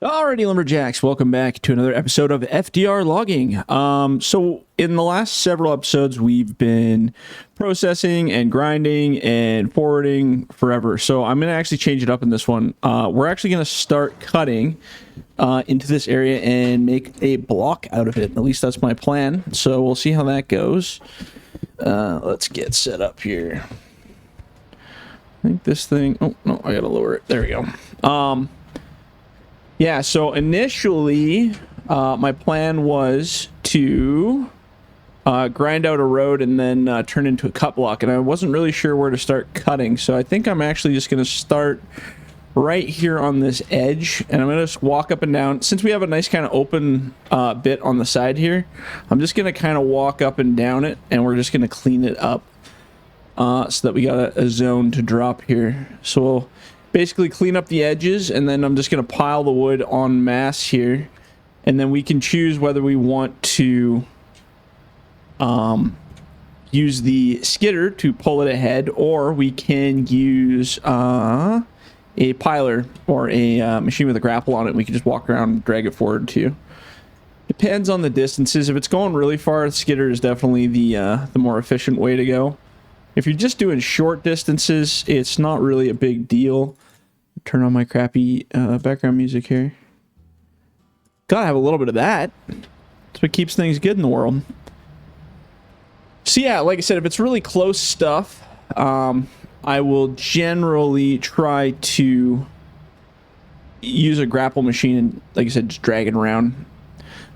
Alrighty, Lumberjacks, welcome back to another episode of FDR Logging. So in the last several episodes, we've been processing and grinding and forwarding forever. So I'm going to actually change it up in this one. We're actually going to start cutting into this area and make a block out of it. At least that's my plan. So we'll see how that goes. Let's get set up here. I think this thing... Oh, no, I got to lower it. There we go. Yeah, so initially, my plan was to grind out a road and then turn into a cut block, and I wasn't really sure where to start cutting, so I think I'm actually just going to start right here on this edge, and I'm going to just walk up and down. Since we have a nice kind of open bit on the side here, I'm just going to kind of walk up and down it, and we're just going to clean it up so that we got a zone to drop here. So we'll basically clean up the edges, and then I'm just going to pile the wood en masse here, and then we can choose whether we want to use the skidder to pull it ahead, or we can use a piler or a machine with a grapple on it. We can just walk around and drag it forward too. Depends on the distances. If it's going really far, the skidder is definitely the more efficient way to go. If you're just doing short distances, it's not really a big deal. Turn on my crappy background music here. Gotta have a little bit of that. That's what keeps things good in the world. So yeah, like I said, if it's really close stuff, I will generally try to use a grapple machine and, like I said, just drag it around,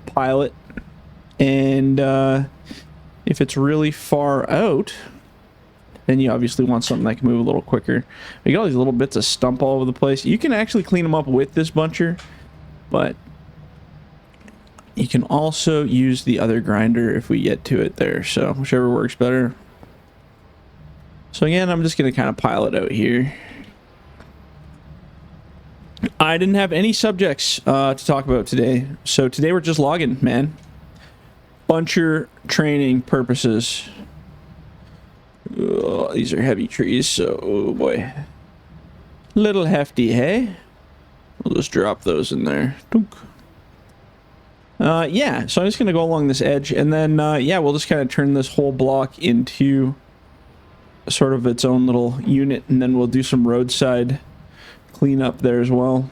pile it. And if it's really far out, then you obviously want something that can move a little quicker. We got all these little bits of stump all over the place. You can actually clean them up with this buncher, but you can also use the other grinder if we get to it there. So whichever works better. So again, I'm just going to kind of pile it out here. I didn't have any subjects to talk about today. So today we're just logging, man. Buncher training purposes. Oh, these are heavy trees, so oh boy, little hefty, hey. We'll just drop those in there. Yeah, so I'm just gonna go along this edge, and then yeah, we'll just kind of turn this whole block into sort of its own little unit, and then we'll do some roadside cleanup there as well.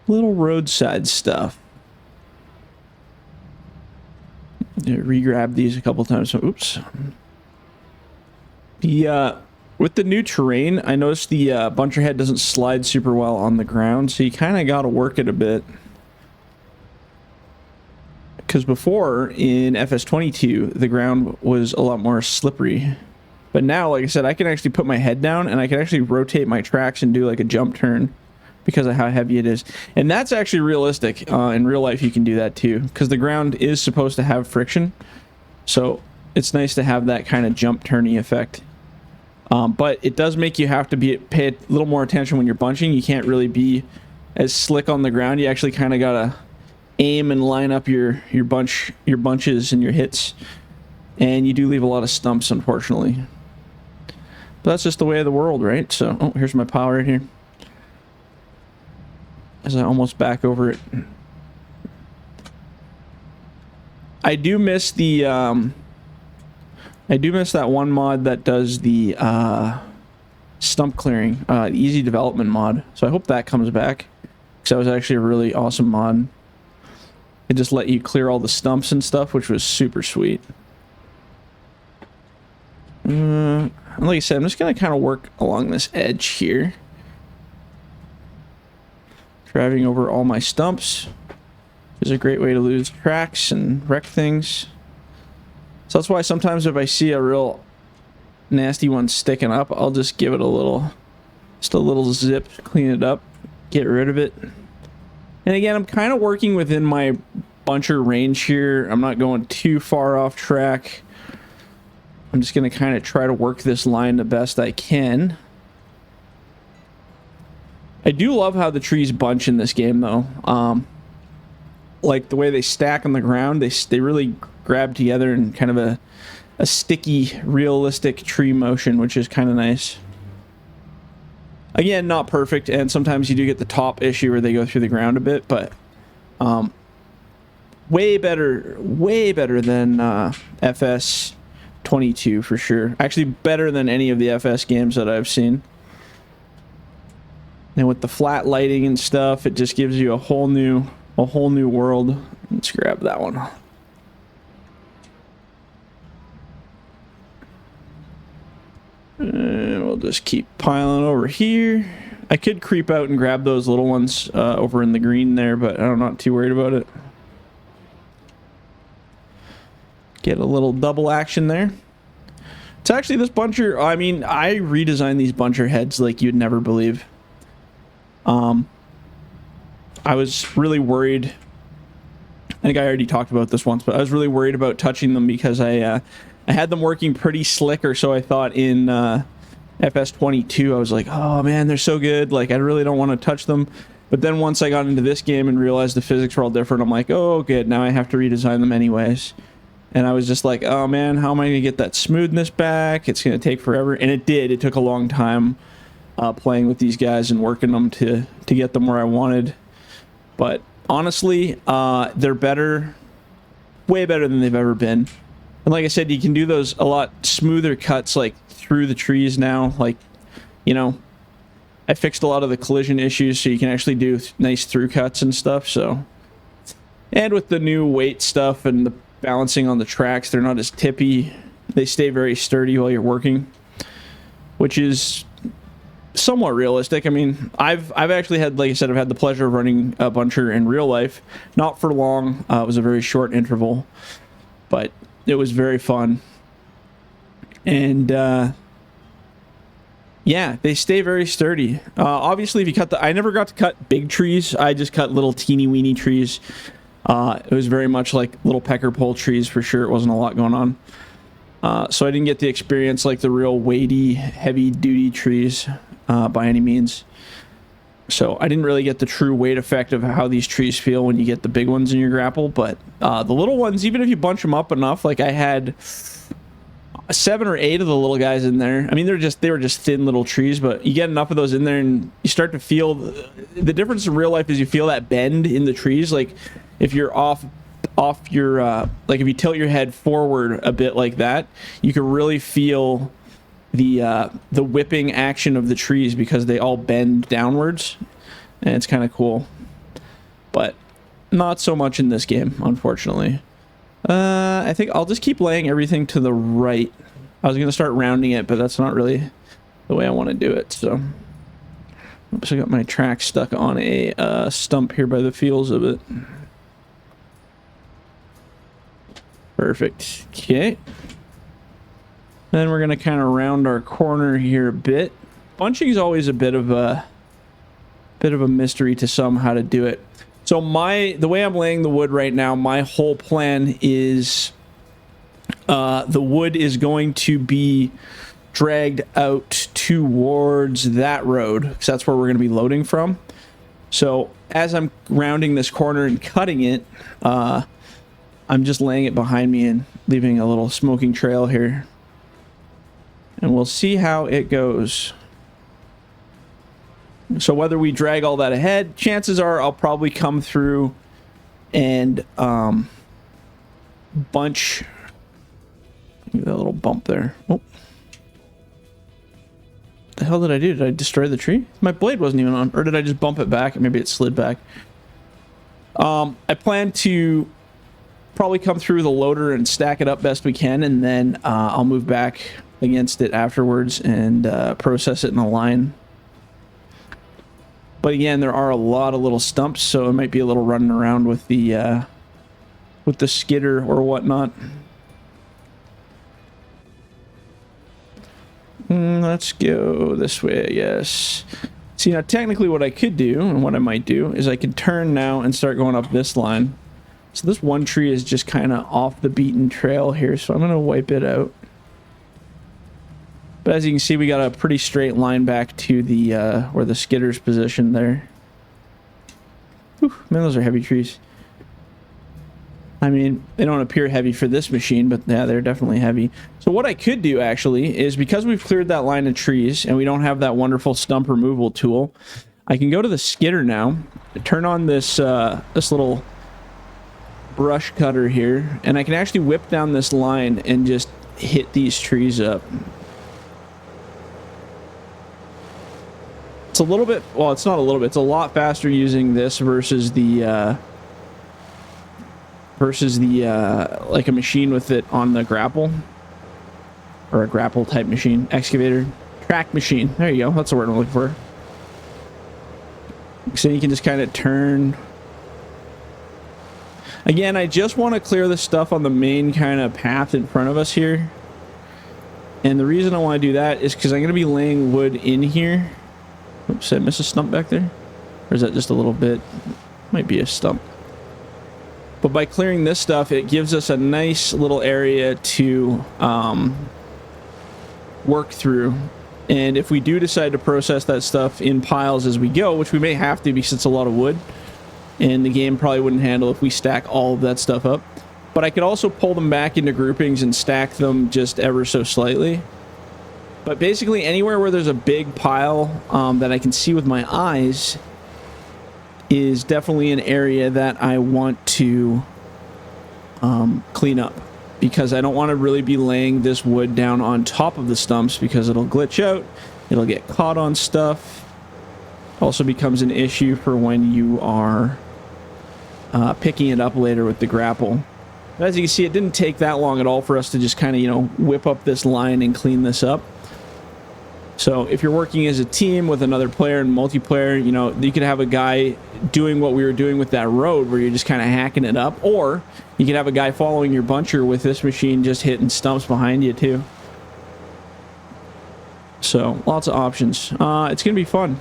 Little roadside stuff. Re-grab these a couple times. So, oops. With the new terrain, I noticed the buncher head doesn't slide super well on the ground, so you kind of got to work it a bit. Because before, in FS22, the ground was a lot more slippery. But now, like I said, I can actually put my head down, and I can actually rotate my tracks and do like a jump turn because of how heavy it is. And that's actually realistic. In real life, you can do that too, because the ground is supposed to have friction. So it's nice to have that kind of jump turny effect. But it does make you have to pay a little more attention when you're bunching. You can't really be as slick on the ground. You actually kind of gotta aim and line up your bunches and your hits. And you do leave a lot of stumps, unfortunately. But that's just the way of the world, right? So, oh, here's my pile right here. As I almost back over it. I do miss the that one mod that does the stump clearing, the easy development mod. So I hope that comes back, because that was actually a really awesome mod. It just let you clear all the stumps and stuff, which was super sweet. Like I said, I'm just gonna kind of work along this edge here, driving over all my stumps. Is a great way to lose tracks and wreck things. So that's why sometimes if I see a real nasty one sticking up, I'll just give it just a little zip, clean it up, get rid of it. And again, I'm kind of working within my buncher range here. I'm not going too far off track. I'm just going to kind of try to work this line the best I can. I do love how the trees bunch in this game, though. Like the way they stack on the ground, they really grab together in kind of a sticky, realistic tree motion, which is kind of nice. Again, not perfect, and sometimes you do get the top issue where they go through the ground a bit, but way better than FS 22 for sure. Actually, better than any of the FS games that I've seen. And with the flat lighting and stuff, it just gives you a whole new world. Let's grab that one. And we'll just keep piling over here. I could creep out and grab those little ones over in the green there, but I'm not too worried about it. Get a little double action there. It's actually this buncher. I mean, I redesigned these buncher heads like you'd never believe. I was really worried. I think I already talked about this once, but I was really worried about touching them because I had them working pretty slick, or so I thought in FS22. I was like, oh man, they're so good. Like, I really don't want to touch them. But then once I got into this game and realized the physics were all different, I'm like, oh, good. Now I have to redesign them anyways. And I was just like, oh man, how am I going to get that smoothness back? It's going to take forever. And it did. It took a long time playing with these guys and working them to get them where I wanted. But honestly, they're better, way better than they've ever been. And like I said, you can do those a lot smoother cuts, like through the trees now. Like, you know, I fixed a lot of the collision issues, so you can actually do nice through cuts and stuff. So, and with the new weight stuff and the balancing on the tracks, they're not as tippy. They stay very sturdy while you're working, which is somewhat realistic. I mean, I've actually had, like I said, I've had the pleasure of running a buncher in real life. Not for long. It was a very short interval, but it was very fun. And yeah, they stay very sturdy. Obviously, if you cut I never got to cut big trees. I just cut little teeny weeny trees. It was very much like little pecker pole trees for sure. It wasn't a lot going on. So I didn't get the experience like the real weighty, heavy duty trees by any means. So I didn't really get the true weight effect of how these trees feel when you get the big ones in your grapple. But the little ones, even if you bunch them up enough, like I had 7 or 8 of the little guys in there. I mean, they were just thin little trees, but you get enough of those in there and you start to feel the difference in real life is you feel that bend in the trees. Like if you're off your like if you tilt your head forward a bit like that, you can really feel the whipping action of the trees because they all bend downwards, and it's kind of cool. But not so much in this game, unfortunately. I think I'll just keep laying everything to the right. I was gonna start rounding it, but that's not really the way I want to do it. So, oops, I got my track stuck on a stump here by the feels of it. Perfect. Okay. Then we're gonna kind of round our corner here a bit. Bunching is always a bit of a mystery to some how to do it. So the way I'm laying the wood right now, my whole plan is the wood is going to be dragged out towards that road because that's where we're going to be loading from. So as I'm rounding this corner and cutting it, I'm just laying it behind me and leaving a little smoking trail here. And we'll see how it goes. So whether we drag all that ahead, chances are I'll probably come through and bunch. Give that little bump there. Oh. What the hell did I do? Did I destroy the tree? My blade wasn't even on. Or did I just bump it back? Maybe it slid back. I plan to probably come through the loader and stack it up best we can, and then I'll move back against it afterwards and process it in a line. But again, there are a lot of little stumps, so it might be a little running around with the skidder or whatnot. Let's go this way, I guess. See, now technically what I could do, and what I might do, is I could turn now and start going up this line. So this one tree is just kind of off the beaten trail here, so I'm going to wipe it out. But as you can see, we got a pretty straight line back to the where the skidder's positioned there. Whew, man, those are heavy trees. I mean, they don't appear heavy for this machine, but yeah, they're definitely heavy. So what I could do actually is, because we've cleared that line of trees and we don't have that wonderful stump removal tool, I can go to the skidder now, turn on this this little brush cutter here, and I can actually whip down this line and just hit these trees up. It's a little bit, well, it's not a little bit, it's a lot faster using this versus the like a machine with it on the grapple, or a grapple type machine, excavator, track machine. There you go, that's the word I'm looking for. So you can just kind of turn. Again, I just want to clear the stuff on the main kind of path in front of us here. And the reason I want to do that is because I'm going to be laying wood in here. Oops, did I miss a stump back there? Or is that just a little bit? Might be a stump. But by clearing this stuff, it gives us a nice little area to work through. And if we do decide to process that stuff in piles as we go, which we may have to because it's a lot of wood, and the game probably wouldn't handle if we stack all of that stuff up. But I could also pull them back into groupings and stack them just ever so slightly. But basically anywhere where there's a big pile that I can see with my eyes is definitely an area that I want to clean up, because I don't want to really be laying this wood down on top of the stumps, because it'll glitch out, it'll get caught on stuff. Also becomes an issue for when you are picking it up later with the grapple. But as you can see, it didn't take that long at all for us to just kind of, you know, whip up this line and clean this up. So if you're working as a team with another player in multiplayer, you know, you could have a guy doing what we were doing with that road where you're just kind of hacking it up, or you could have a guy following your buncher with this machine just hitting stumps behind you too. So lots of options. It's going to be fun.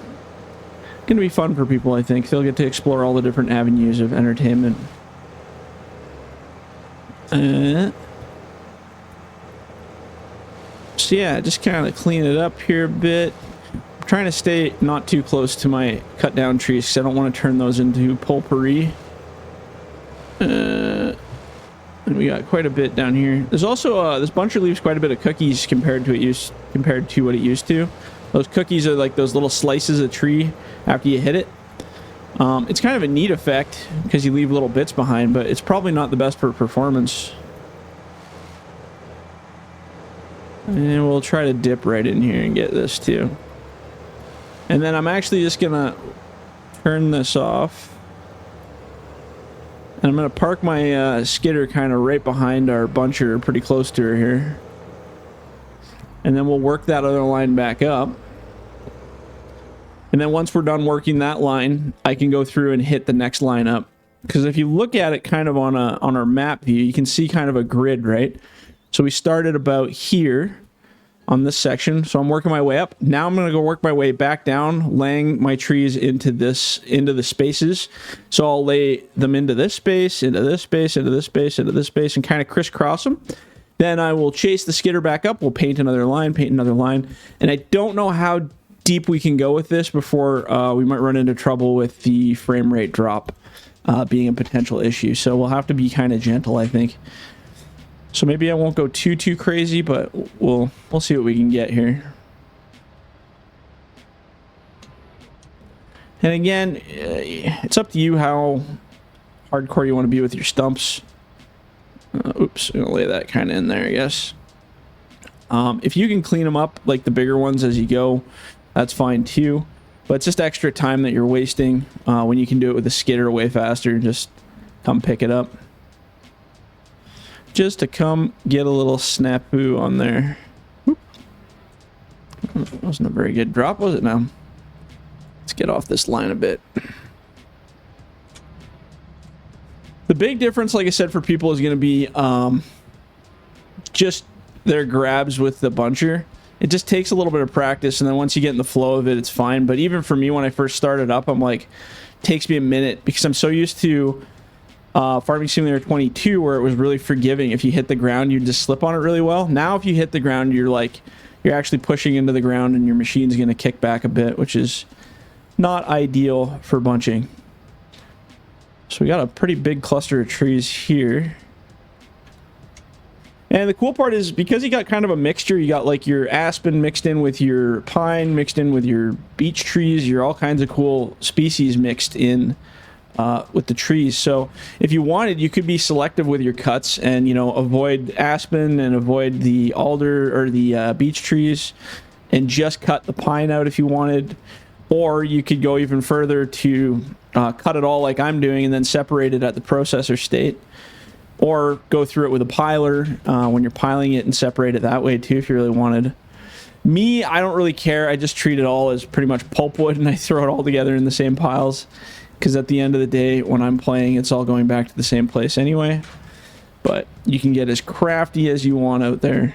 Going to be fun for people, I think. They'll get to explore all the different avenues of entertainment. So yeah, just kind of clean it up here a bit. I'm trying to stay not too close to my cut down trees because I don't want to turn those into potpourri. And we got quite a bit down here. There's also this buncher leaves quite a bit of cookies compared to what it used to. Those cookies are like those little slices of tree after you hit it. It's kind of a neat effect because you leave little bits behind, but it's probably not the best for performance. And we'll try to dip right in here and get this too. And then I'm actually just gonna turn this off. And I'm gonna park my skidder kind of right behind our buncher, pretty close to her here. And then we'll work that other line back up. And then once we're done working that line, I can go through and hit the next line up. Because if you look at it kind of on our map view, you can see kind of a grid, right? So we started about here on this section. So I'm working my way up. Now I'm going to go work my way back down, laying my trees into the spaces. So I'll lay them into this space, into this space, into this space, into this space, and kind of crisscross them. Then I will chase the skidder back up. We'll paint another line, and I don't know how deep we can go with this before we might run into trouble with the frame rate drop being a potential issue. So we'll have to be kind of gentle, I think. So maybe I won't go too crazy, but we'll see what we can get here. And again, it's up to you how hardcore you want to be with your stumps. Oops, I'm gonna lay that kind of in there, I guess. If you can clean them up like the bigger ones as you go, that's fine too. But it's just extra time that you're wasting when you can do it with a skidder way faster. Just come pick it up. Just to come get a little snafu on there. Whoop. That wasn't a very good drop, was it now? Let's get off this line a bit. The big difference, like I said, for people is going to be just their grabs with the buncher. It just takes a little bit of practice, and then once you get in the flow of it, it's fine. But even for me, when I first started up, I'm like, it takes me a minute because I'm so used to Farming Simulator 22, where it was really forgiving. If you hit the ground, you just slip on it really well. Now, if you hit the ground, you're actually pushing into the ground, and your machine's going to kick back a bit, which is not ideal for bunching. So So we got a pretty big cluster of trees here. And the cool part is, because you got kind of a mixture, you got like your aspen mixed in with your pine, mixed in with your beech trees, your all kinds of cool species mixed in with the trees. So if you wanted, you could be selective with your cuts and, you know, avoid aspen and avoid the alder or the beech trees and just cut the pine out if you wanted. Or you could go even further to cut it all like I'm doing and then separate it at the processor state. Or go through it with a piler when you're piling it and separate it that way too if you really wanted. Me, I don't really care. I just treat it all as pretty much pulpwood and I throw it all together in the same piles. Because at the end of the day, when I'm playing, it's all going back to the same place anyway. But you can get as crafty as you want out there.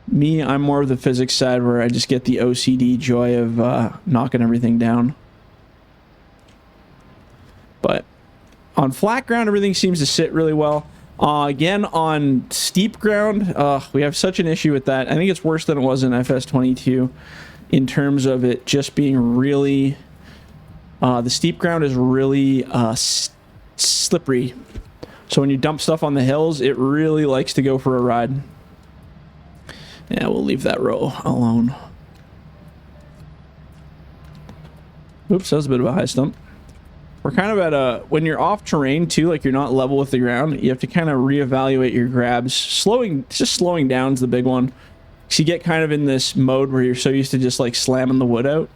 Me, I'm more of the physics side where I just get the OCD joy of knocking everything down. But on flat ground, everything seems to sit really well. Again, on steep ground, we have such an issue with that. I think it's worse than it was in FS22 in terms of it just being really... the steep ground is really slippery. So when you dump stuff on the hills, it really likes to go for a ride. Yeah, we'll leave that row alone. Oops, that was a bit of a high stump. We're kind of at a... When you're off terrain too, like you're not level with the ground, you have to kind of reevaluate your grabs. Just slowing down is the big one. So you get kind of in this mode where you're so used to just like slamming the wood out.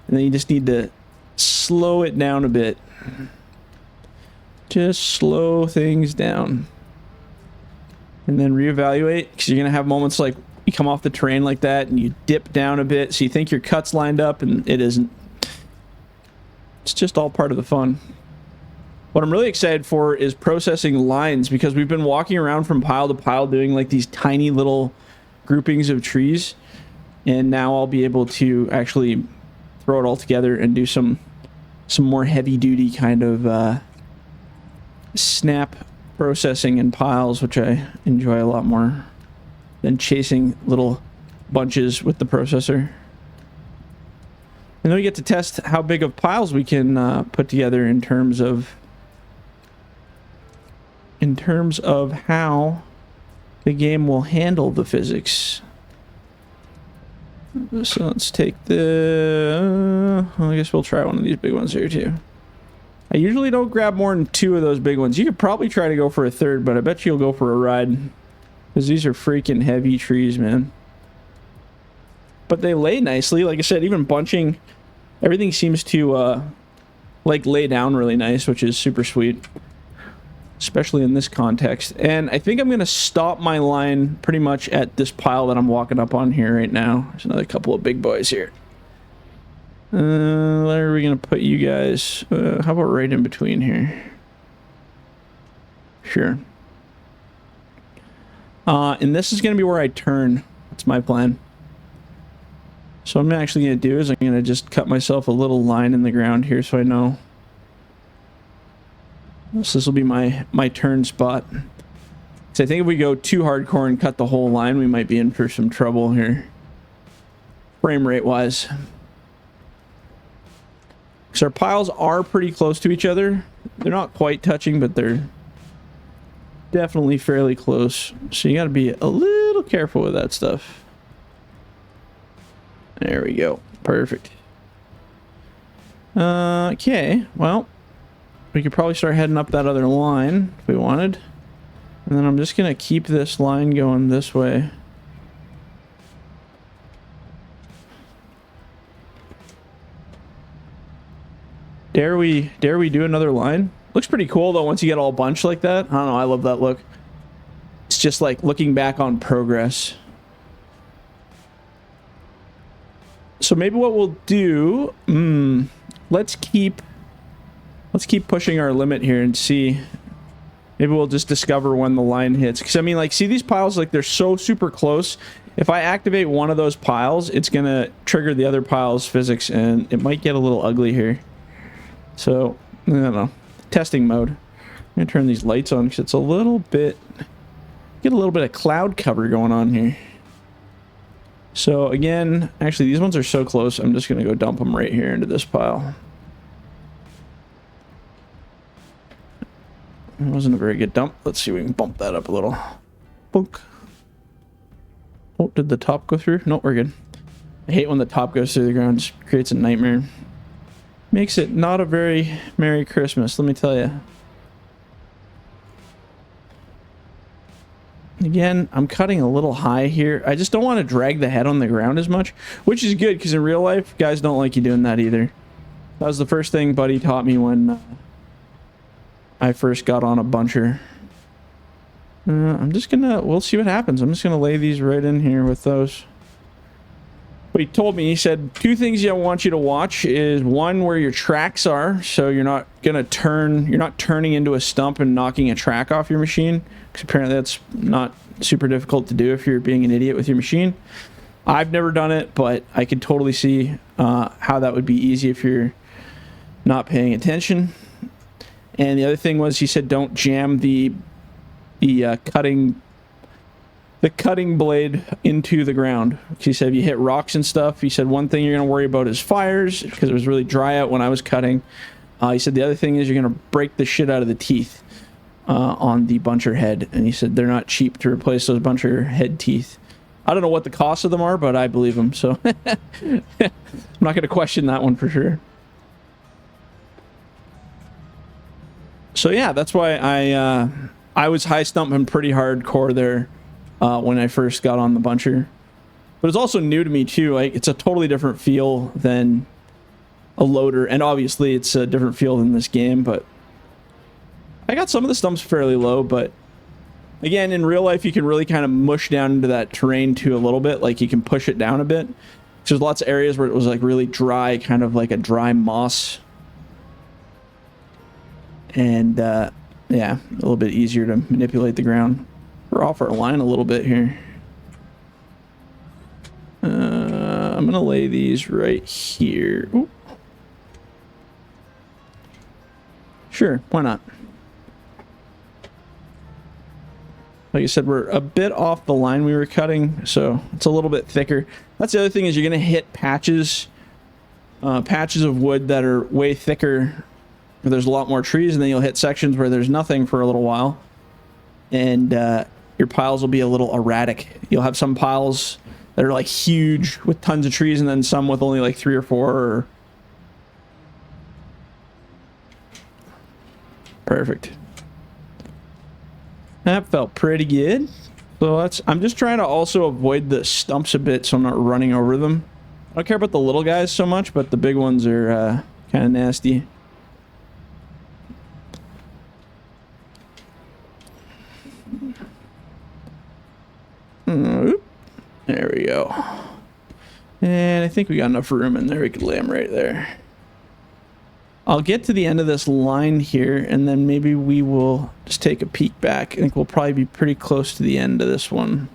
And then you just need to slow it down a bit. Just slow things down. And then reevaluate, because you're going to have moments like you come off the terrain like that and you dip down a bit so you think your cut's lined up and it isn't. It's just all part of the fun. What I'm really excited for is processing lines, because we've been walking around from pile to pile doing like these tiny little groupings of trees, and now I'll be able to actually throw it all together and do some more heavy duty kind of snap processing in piles, which I enjoy a lot more than chasing little bunches with the processor. And then we get to test how big of piles we can put together in terms of how the game will handle the physics. So let's take the... I guess we'll try one of these big ones here too. I usually don't grab more than 2 of those big ones. You could probably try to go for a third, but I bet you'll go for a ride. Because these are freaking heavy trees, man. But they lay nicely. Like I said, even bunching, everything seems to like lay down really nice, which is super sweet. Especially in this context. And I think I'm going to stop my line pretty much at this pile that I'm walking up on here right now. There's another couple of big boys here. Where are we going to put you guys? How about right in between here? Sure. And this is going to be where I turn. That's my plan. So what I'm actually going to do is I'm going to just cut myself a little line in the ground here so I know. So this will be my turn spot. So I think if we go too hardcore and cut the whole line, we might be in for some trouble here. Frame rate wise. So our piles are pretty close to each other. They're not quite touching, but they're definitely fairly close. So you got to be a little careful with that stuff. There we go. Perfect. Okay, well, we could probably start heading up that other line if we wanted. And then I'm just going to keep this line going this way. Dare we do another line? Looks pretty cool though once you get all bunched like that. I don't know, I love that look. It's just like looking back on progress. So maybe what we'll do, let's keep pushing our limit here and see. Maybe we'll just discover when the line hits. Because I mean, like, see these piles, like they're so super close. If I activate one of those piles, it's gonna trigger the other pile's physics, and it might get a little ugly here. So I don't know. Testing mode. I'm gonna turn these lights on because it's a little bit. Get a little bit of cloud cover going on here. So again, actually these ones are so close, I'm just gonna go dump them right here into this pile. It wasn't a very good dump. Let's see if we can bump that up a little. Boink. Oh, did the top go through? No, we're good. I hate when the top goes through the ground. It just creates a nightmare. Makes it not a very Merry Christmas, let me tell you. Again, I'm cutting a little high here. I just don't want to drag the head on the ground as much, which is good because in real life, guys don't like you doing that either. That was the first thing Buddy taught me when I first got on a buncher. I'm just gonna, we'll see what happens. I'm just gonna lay these right in here with those. But he told me, he said, two things I want you to watch is one, where your tracks are. So you're not gonna turn, you're not turning into a stump and knocking a track off your machine. Because apparently that's not super difficult to do if you're being an idiot with your machine. I've never done it, but I could totally see how that would be easy if you're not paying attention. And the other thing was, he said, don't jam the cutting blade into the ground. He said if you hit rocks and stuff, he said one thing you're going to worry about is fires, because it was really dry out when I was cutting. He said the other thing is you're going to break the shit out of the teeth on the buncher head. And he said they're not cheap to replace those buncher head teeth. I don't know what the cost of them are, but I believe them, so I'm not going to question that one for sure. So yeah, that's why I was high stumping pretty hardcore there when I first got on the buncher. But it's also new to me too. Like, it's a totally different feel than a loader, and obviously it's a different feel than this game, but I got some of the stumps fairly low. But again, in real life, you can really kind of mush down into that terrain too a little bit. Like, you can push it down a bit. There's lots of areas where it was like really dry, kind of like a dry moss. And yeah, a little bit easier to manipulate the ground. We're off our line a little bit here. I'm gonna lay these right here. Ooh. Sure, why not? Like I said, we're a bit off the line we were cutting, so it's a little bit thicker. That's the other thing, is you're gonna hit patches of wood that are way thicker, where there's a lot more trees, and then you'll hit sections where there's nothing for a little while, and your piles will be a little erratic. You'll have some piles that are like huge with tons of trees, and then some with only like 3 or 4. Or... Perfect. That felt pretty good. So I'm just trying to also avoid the stumps a bit so I'm not running over them. I don't care about the little guys so much, but the big ones are kind of nasty. There we go. And I think we got enough room in there. We could lay them right there. I'll get to the end of this line here, and then maybe we will just take a peek back. I think we'll probably be pretty close to the end of this one.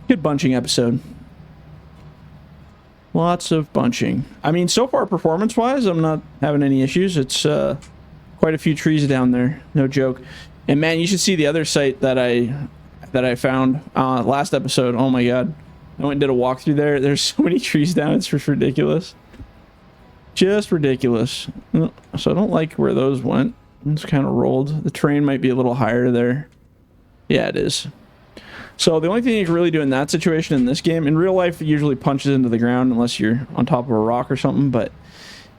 Good bunching episode. Lots of bunching. I mean, so far performance-wise, I'm not having any issues. It's quite a few trees down there. No joke. And man, you should see the other site that I found last episode. Oh my god. I went and did a walkthrough there. There's so many trees down. It's just ridiculous. Just ridiculous. So I don't like where those went. It's kind of rolled. The terrain might be a little higher there. Yeah, it is. So the only thing you can really do in that situation in this game, in real life, it usually punches into the ground unless you're on top of a rock or something. But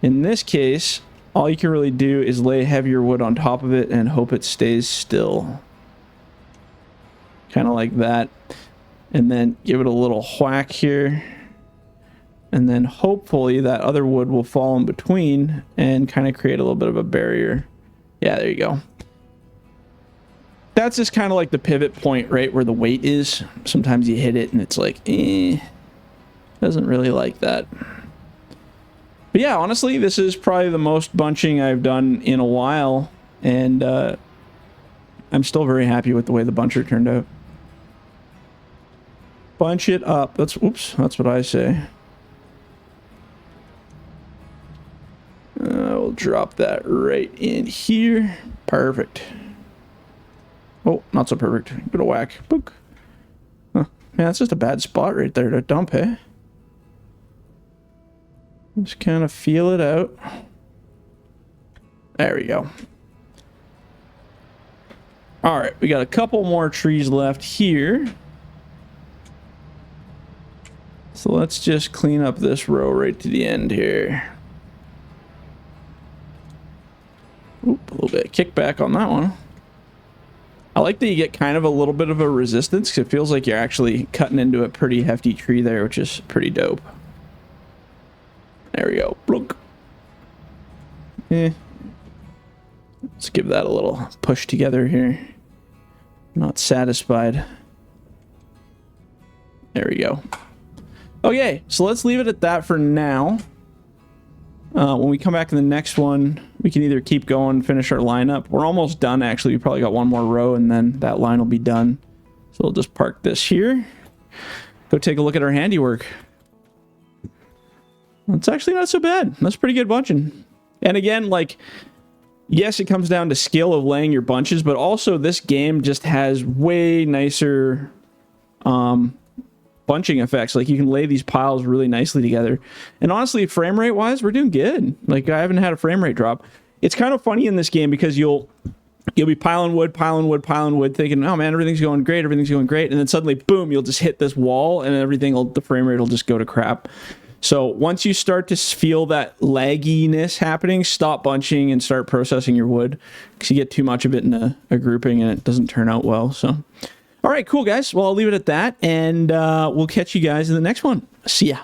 in this case, all you can really do is lay heavier wood on top of it and hope it stays still. Kind of like that. And then give it a little whack here. And then hopefully that other wood will fall in between and kind of create a little bit of a barrier. Yeah, there you go. That's just kind of like the pivot point, right, where the weight is. Sometimes you hit it and it's like, doesn't really like that. But yeah, honestly, this is probably the most bunching I've done in a while. And I'm still very happy with the way the buncher turned out. Bunch it up. That's what I say. We'll drop that right in here. Perfect. Oh, not so perfect. Bit of whack. Book. Huh. Man, that's just a bad spot right there to dump, eh? Just kind of feel it out. There we go. All right, we got a couple more trees left here. So let's just clean up this row right to the end here. Oop, a little bit of kickback on that one. I like that you get kind of a little bit of a resistance because it feels like you're actually cutting into a pretty hefty tree there, which is pretty dope. There we go. Blunk. Let's give that a little push together here. Not satisfied. There we go. Okay, so let's leave it at that for now. When we come back in the next one, we can either keep going, finish our lineup. We're almost done, actually. We probably got one more row, and then that line will be done. So we'll just park this here. Go take a look at our handiwork. It's actually not so bad. That's pretty good bunching. And again, like, yes, it comes down to skill of laying your bunches, but also this game just has way nicer bunching effects. Like, you can lay these piles really nicely together. And honestly, frame rate wise, we're doing good. Like, I haven't had a frame rate drop. It's kind of funny in this game because you'll be piling wood, thinking, oh man, everything's going great, and then suddenly, boom, you'll just hit this wall, and the frame rate will just go to crap. So once you start to feel that lagginess happening, stop bunching and start processing your wood, because you get too much of it in a grouping and it doesn't turn out well. So, all right, cool, guys. Well, I'll leave it at that, and we'll catch you guys in the next one. See ya.